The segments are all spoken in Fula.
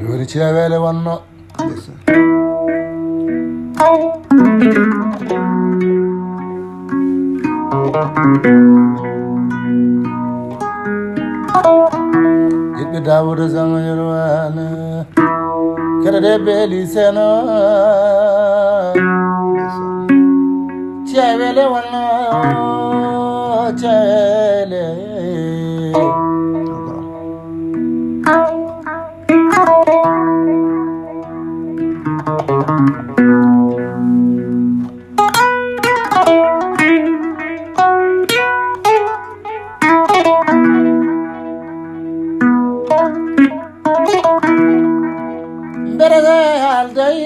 Yuri cevele wanno Yibbe Dawuda sama yerwana kada de beli seno cevele wanno cevele berede alday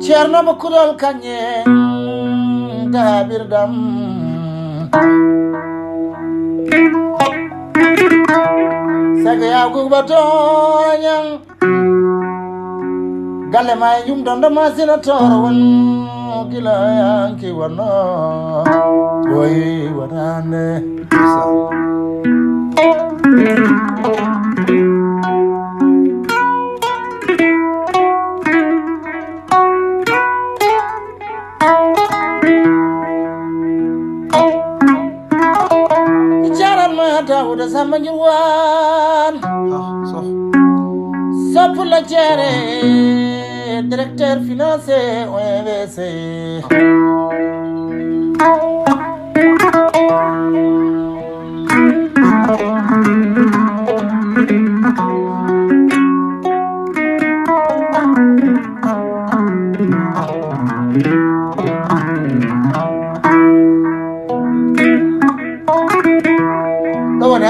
cerno bakudol kanye dabirdam sage yagu batonyang galle may yum dondo masina toro won gila yanki wono boy wadane Dawuda sama nyuwan Sopula Jere directeur financier OMVC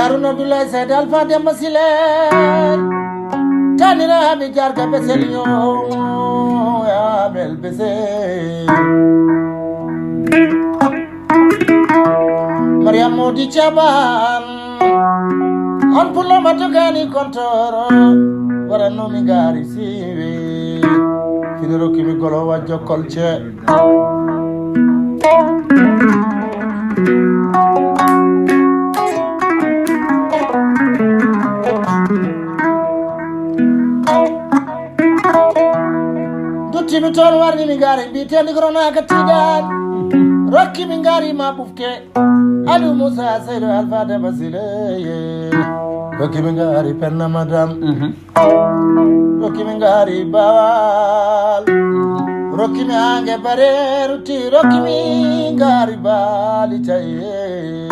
Harun Abdullah Said Alfa Demba Sile Tanira Bijar ka beselio ya bel bese Maryam Modi Chaban on pulo matogani kontoro warano mi gari siwe finiro kimi golo wajjo kolche Timi ton warni mi gari bitendi corona katidan Rocky mi gari ma bufke Aliou Moussa Seydou Alpha Demba Sile Rocky mi gari penna madam Rocky mi gari bawal Rocky mi ange bareru ti Rocky mi gari bali chaye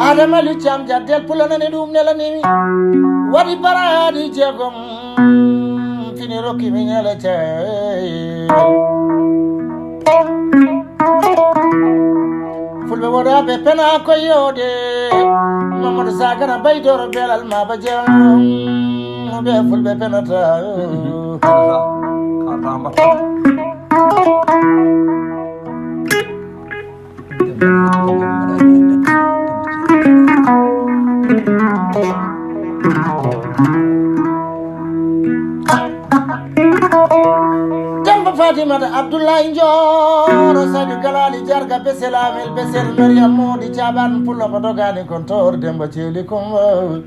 Adama li cham jadel pulana ne dum nela ni wadi paradi jegom fini Rocky mi nyala chay fulbe wada be pena ko yode Mamadou Sagana bay doro belal ma ba jam be fulbe pena ta karamba Demba Fatima Abdoulaye Njoro Sadi Galali Jarga Besel Amel Besel Maryam Modi Chaban Pulo Dogani Kontor Demba Chili Kumba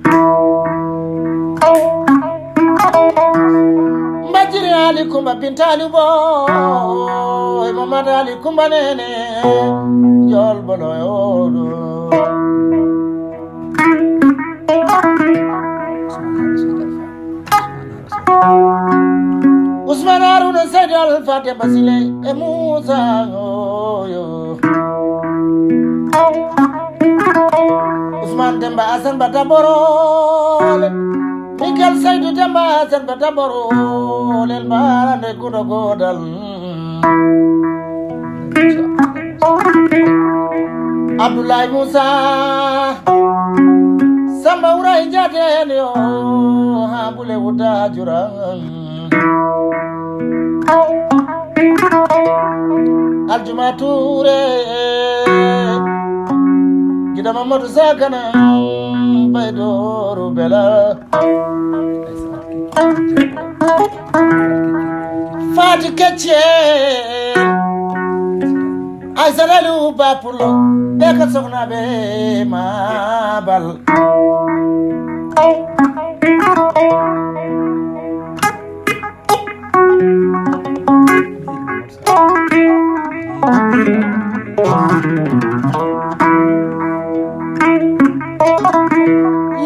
Mbajiri Ali Kumba Pintali Boy Mamad Ali Kumba Nene Jol Bolo Yodo Usman Haruna Said Alpha Demba Sile e Musa yo Usman Demba Asan Bataborol Miguel Saidou Demba Asan Bataborol El Barande Kudo Godal Abdoulaye Musa Samba Uray Jaden yo Habule Wuta Jurang Aljuma Touré Gida Mamadou Sagana Baydoro Bela Fati Ketche ay salalu bapulo be ka sokna be ma bal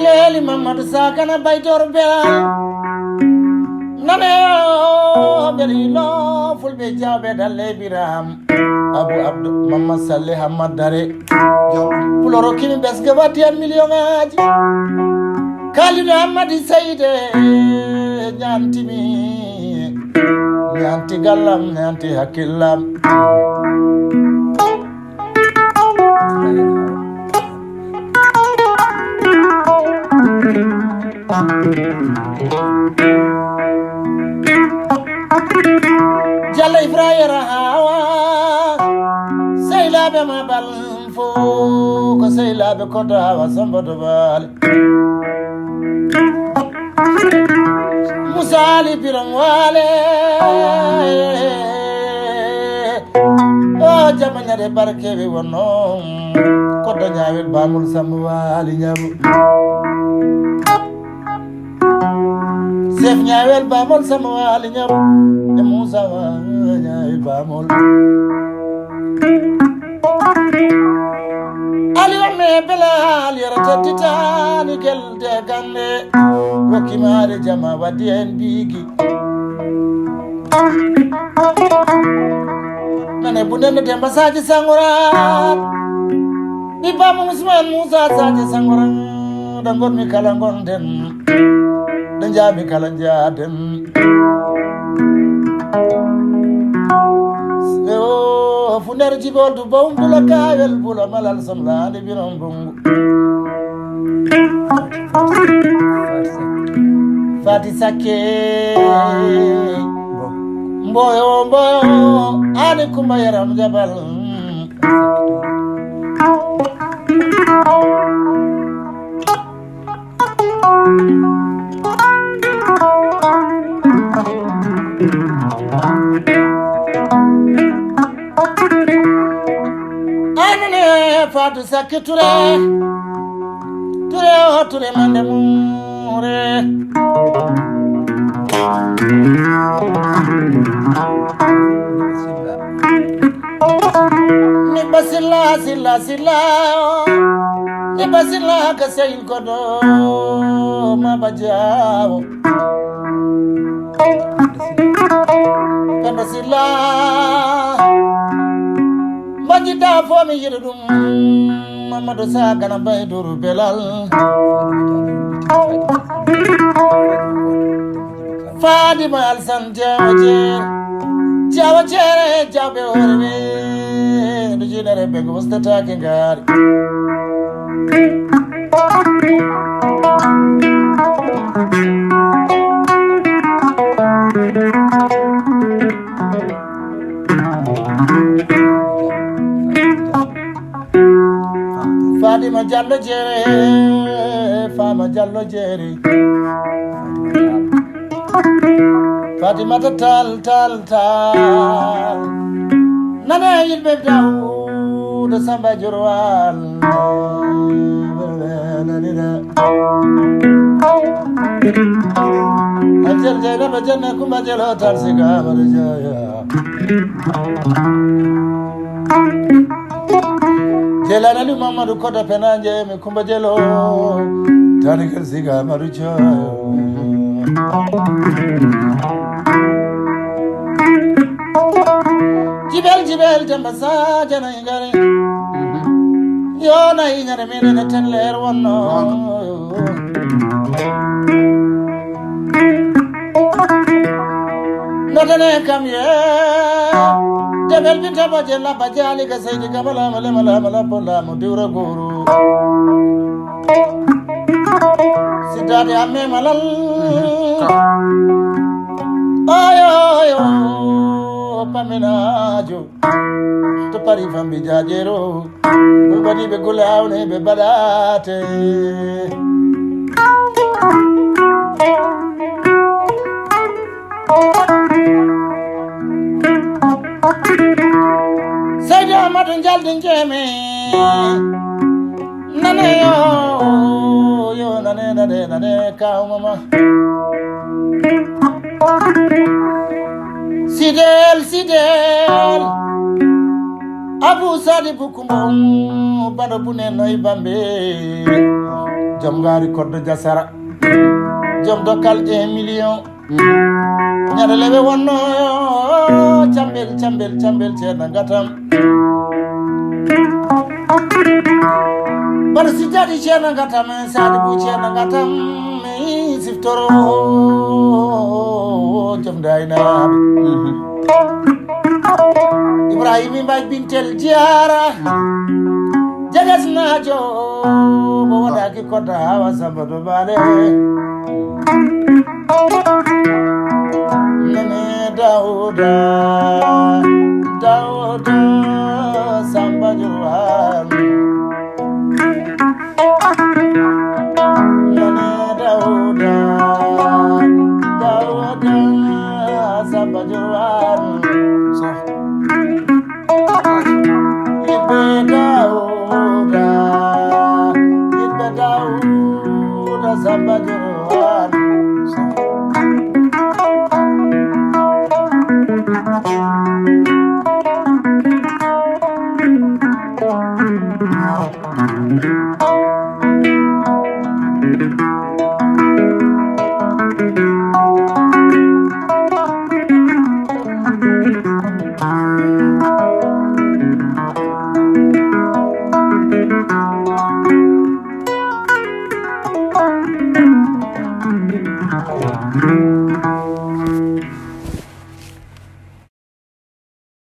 Leli Mamadou Sakana baytor bel nane belilo fulbe jabe dalle biram Abu Abdou Mama Saleh Hamad Dare puloro kimi besga batian million aji Khalid Hamadi Saide nyanti galam nyanti hakilam Jalla Ibrahim Hawa Sayla be ma bal fo ko sayla be ko dawa sambodo bal Musali biram wale o jamanya de barke be wono ko do nyaawel bamul samwali nyabu Sef nyaawel bamul samwali nyabu e Musa nyaawel bamul Ali me bela ali ratatitani gelde gande wakimare jama wadien bigi Nane bunene temba saji sangora Iba Usman Musa saji sangora dangon mi kalangon den danja mi kalanja den Funer jibol du bom bula kawel bula malal samla de birom bungu Fati sake mboyo ani kuma yaram jabal Fatu sake ture mande mure Ni basila kasayil kodo mabajao Basila Majida for me yirdum Mamadou Sakana bayduru belal Fadima Alsan jabe orbe dujinere bego wasta takengari Fadima Jallo Jere Fama Jallo Jere Fatima tal Nana yilbe Daoud Samba Jorwal Ajal jayna bajanna kuma jalo tal siga marjaya Jelana lu Mamadou Kota penanje me kumba jelo tanikal siga marjaya Jibel jambasa jana ingare Yo na inyare mene na tenler wano Notane kamye Debel bita bajela bajali ka saydi kamala mala pola mudura guru Sidari ame malal Ayo paminajo to pari fambi jajero bani be gulawne be badate Sayda Ahmad Amadou Jaldi Njeme nane yo nane kaw mama sidel Abu Sadi Bukumbo bado bune noy bambe jom ngari koddo jasara jom dokal 1 million ñara lewe wonno cambel ceerno ngatam bar si jadi ceerno ngatam Sadi bu ceerno ngatam mi siftoro jom daynaɓe Ibrahima Mbaj Bintel Diara jagas najo bo waɗaki kodda hawa samba do bale nane Dawuda Samba Jowan nane Dawuda Samba Jowan Dawuda Samba Jowan